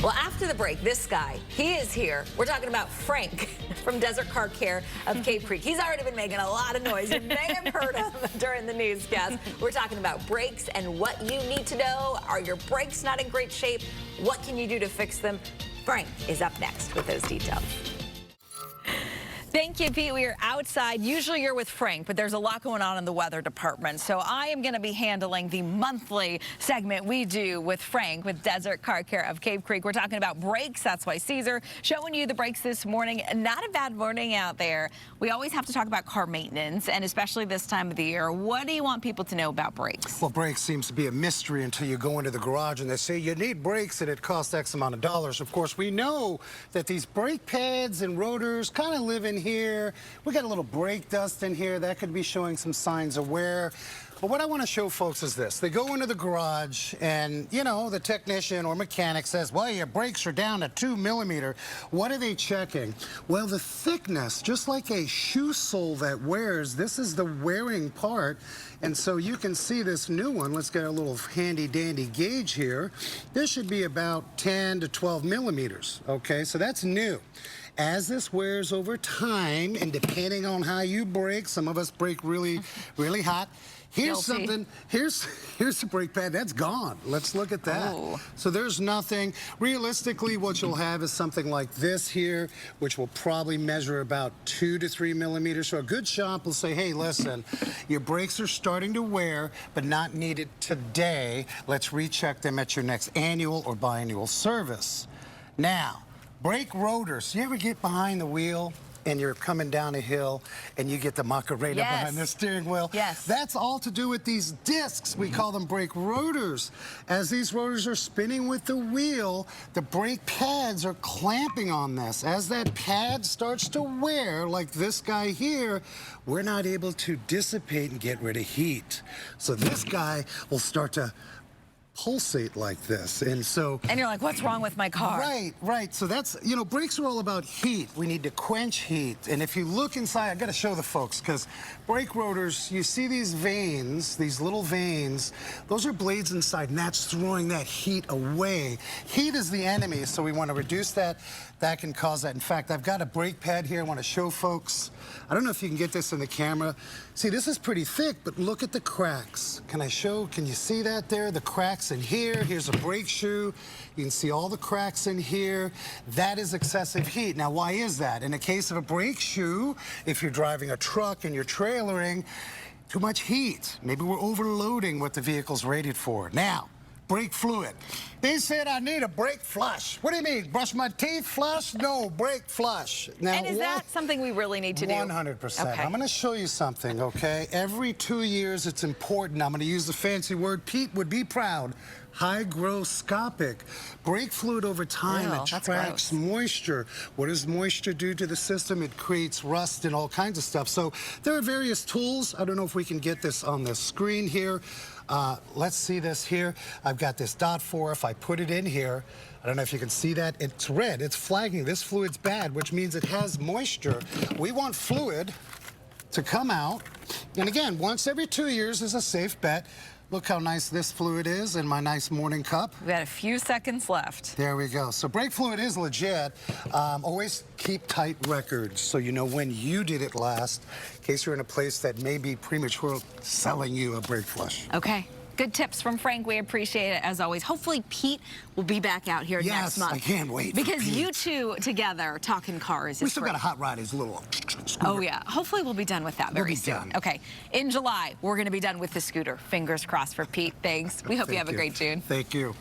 Well, after the break, this guy, he is here. We're talking about Frank from Desert Car Care of Cave Creek. He's already been making a lot of noise. You may have heard him during the newscast. We're talking about brakes and what you need to know. Are your brakes not in great shape? What can you do to fix them? Frank is up next with those details. Thank you, Pete. We are outside. Usually you're with Frank, but there's a lot going on in the weather department. So I am going to be handling the monthly segment we do with Frank with Desert Car Care of Cave Creek. We're talking about brakes. That's why Caesar showing you the brakes this morning. Not a bad morning out there. We always have to talk about car maintenance, and especially this time of the year. What do you want people to know about brakes? Well, brakes seems to be a mystery until you go into the garage and they say you need brakes and it costs X amount of dollars. Of course, we know that these brake pads and rotors kind of live in here. We got a little brake dust in here that could be showing some signs of wear. But what I want to show folks is this. They go into the garage and, you know, the technician or mechanic says, well, your brakes are down to 2 millimeter. What are they checking? Well, the thickness, just like a shoe sole that wears, this is the wearing part. And so you can see this new one. Let's get a little handy dandy gauge here. This should be about 10 to 12 millimeters. Okay, so that's new. As this wears over time, and depending on how you brake, some of us brake really, really hot. Here's something, here's the brake pad, that's gone. Let's look at that. Oh. So there's nothing. Realistically, what you'll have is something like this here, which will probably measure about 2 to 3 millimeters. So a good shop will say, hey, listen, your brakes are starting to wear, but not needed today. Let's recheck them at your next annual or biannual service. Now, brake rotors. You ever get behind the wheel and you're coming down a hill and you get the Macarena behind the steering wheel? Yes. That's all to do with these discs. We call them brake rotors. As these rotors are spinning with the wheel, the brake pads are clamping on this. As that pad starts to wear, like this guy here, we're not able to dissipate and get rid of heat. So this guy will start to pulsate like this, and you're like, what's wrong with my car? Right. So that's, you know, brakes are all about heat. We need to quench heat, and if you look inside, I got to show the folks, because brake rotors, you see these veins, these little veins, those are blades inside, and that's throwing that heat away. Heat is the enemy, so we want to reduce that. That can cause that. In fact, I've got a brake pad here I want to show folks. I don't know if you can get this in the camera. See, this is pretty thick, but look at the cracks. Can you see that there? The cracks in here. Here's a brake shoe. You can see all the cracks in here. That is excessive heat. Now, why is that? In the case of a brake shoe, if you're driving a truck and you're trailering, too much heat. Maybe we're overloading what the vehicle's rated for. Now, brake fluid. They said I need a brake flush. What do you mean? Brush my teeth flush? No, brake flush. Now, and is that something we really need to do? 100%. Okay. I'm going to show you something, okay? Every 2 years, it's important. I'm going to use the fancy word Pete would be proud. Hygroscopic. Brake fluid over time attracts moisture. What does moisture do to the system? It creates rust and all kinds of stuff. So there are various tools. I don't know if we can get this on the screen here. Let's see this here. I've got this .4. If I put it in here, I don't know if you can see that. It's red. It's flagging. This fluid's bad, which means it has moisture. We want fluid to come out. And again, once every 2 years is a safe bet. Look how nice this fluid is in my nice morning cup. We've got a few seconds left. There we go. So brake fluid is legit. Always keep tight records so you know when you did it last, in case you're in a place that may be premature selling you a brake flush. Okay. Good tips from Frank. We appreciate it, as always. Hopefully, Pete will be back out here next month. Yes, I can't wait. Because you two together talking cars We still got a hot rod, his little scooter. Oh, yeah. Hopefully, we'll be done with that very soon. Okay. In July, we're going to be done with the scooter. Fingers crossed for Pete. Thanks. We hope you have a great June. Thank you.